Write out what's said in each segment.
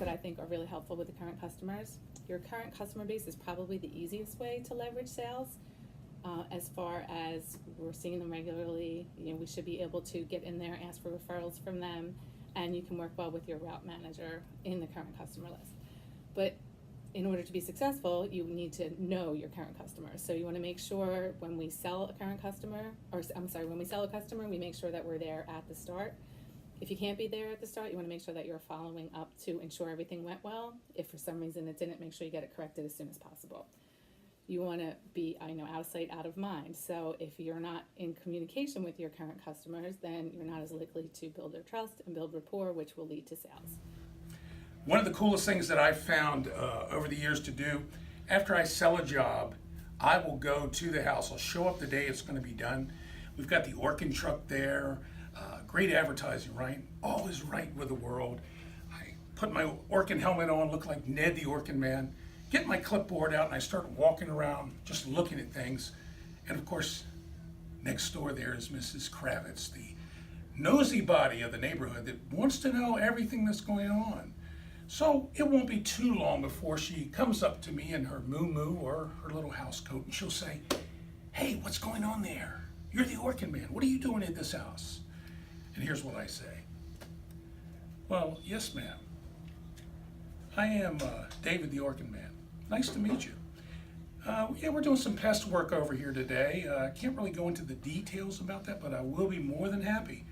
that I think are really helpful with the current customers. Your current customer base is probably the easiest way to leverage sales. As far as we're seeing them regularly, we should be able to get in there, ask for referrals from them, and you can work well with your route manager in the current customer list. But in order to be successful, you need to know your current customers. So you want to make sure when we sell a customer, we make sure that we're there at the start. If you can't be there at the start, you want to make sure that you're following up to ensure everything went well. If for some reason it didn't, make sure you get it corrected as soon as possible. You want to be, out of sight, out of mind. So if you're not in communication with your current customers, then you're not as likely to build their trust and build rapport, which will lead to sales. One of the coolest things that I've found over the years to do, after I sell a job, I will go to the house. I'll show up the day it's going to be done. We've got the Orkin truck there, great advertising, right? All is right with the world. I put my Orkin helmet on, look like Ned the Orkin man, get my clipboard out, and I start walking around just looking at things. And of course, next door there is Mrs. Kravitz, the nosy body of the neighborhood that wants to know everything that's going on. So it won't be too long before she comes up to me in her moo-moo or her little house coat, and she'll say, "Hey, what's going on there? You're the Orkin man. What are you doing in this house?" And here's what I say. "Well, yes, ma'am. I am David the Orkin man. Nice to meet you. Yeah, we're doing some pest work over here today. I can't really go into the details about that, but I will be more than happy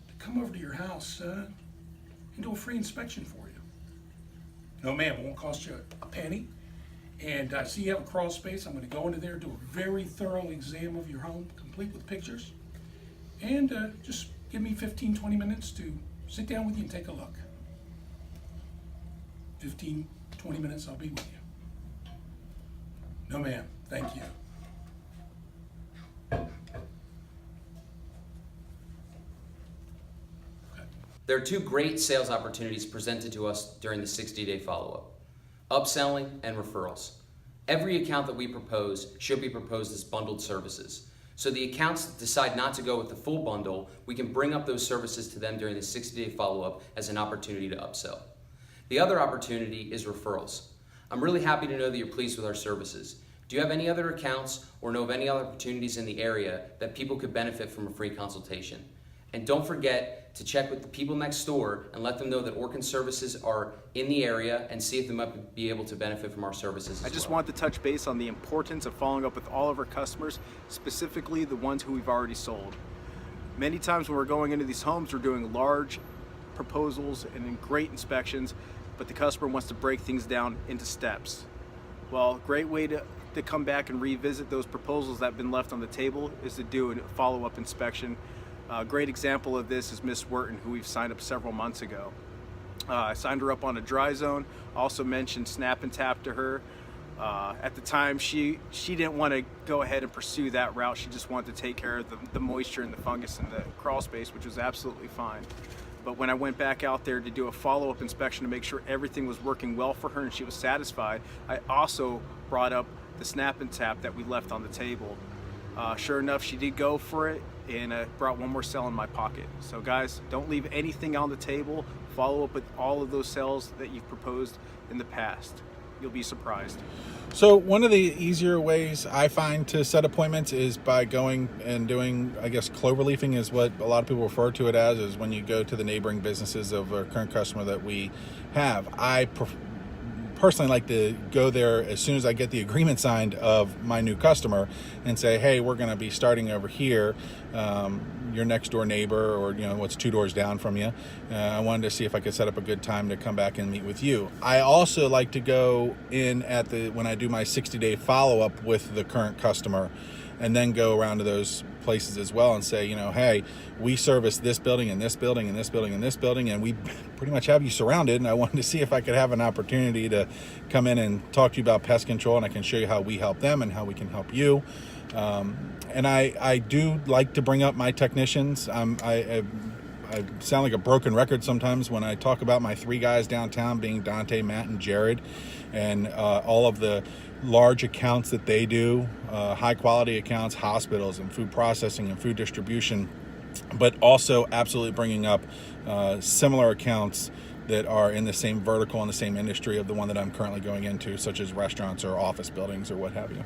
to come over to your house and do a free inspection for you." "No, ma'am, it won't cost you a penny. And I see you have a crawl space. I'm going to go into there, do a very thorough exam of your home, complete with pictures. And just give me 15, 20 minutes to sit down with you and take a look. 15, 20 minutes, I'll be with you." "No, ma'am, thank you." There are two great sales opportunities presented to us during the 60-day follow-up: upselling and referrals. Every account that we propose should be proposed as bundled services. So the accounts that decide not to go with the full bundle, we can bring up those services to them during the 60-day follow-up as an opportunity to upsell. The other opportunity is referrals. I'm really happy to know that you're pleased with our services. Do you have any other accounts or know of any other opportunities in the area that people could benefit from a free consultation? And don't forget to check with the people next door and let them know that Orkin services are in the area and see if they might be able to benefit from our services as well. I just want to touch base on the importance of following up with all of our customers, specifically the ones who we've already sold. Many times when we're going into these homes, we're doing large proposals and great inspections, but the customer wants to break things down into steps. Well, a great way to come back and revisit those proposals that have been left on the table is to do a follow-up inspection. A great example of this is Miss Wharton, who we've signed up several months ago. I signed her up on a dry zone, also mentioned Snap and Tap to her. At the time, she didn't want to go ahead and pursue that route. She just wanted to take care of the moisture and the fungus in the crawl space, which was absolutely fine. But when I went back out there to do a follow-up inspection to make sure everything was working well for her and she was satisfied, I also brought up the Snap and Tap that we left on the table. Sure enough, she did go for it, and brought one more sale in my pocket. So guys, don't leave anything on the table. Follow up with all of those sales that you've proposed in the past. You'll be surprised. So one of the easier ways I find to set appointments is by going and doing, I guess, clover leafing is what a lot of people refer to it as, is when you go to the neighboring businesses of a current customer that we have. I personally like to go there as soon as I get the agreement signed of my new customer and say, "Hey, we're going to be starting over here. Your next door neighbor, or what's 2 doors down from you. I wanted to see if I could set up a good time to come back and meet with you." I also like to go in when I do my 60-day follow-up with the current customer, and then go around to those places as well and say, "Hey, we service this building and this building and this building and this building, and we pretty much have you surrounded, and I wanted to see if I could have an opportunity to come in and talk to you about pest control, and I can show you how we help them and how we can help you." And I do like to bring up my technicians. I sound like a broken record sometimes when I talk about my 3 guys downtown, being Dante, Matt, and Jared, and all of the large accounts that they do, high quality accounts, hospitals and food processing and food distribution. but also absolutely bringing up similar accounts that are in the same vertical and the same industry of the one that I'm currently going into, such as restaurants or office buildings or what have you.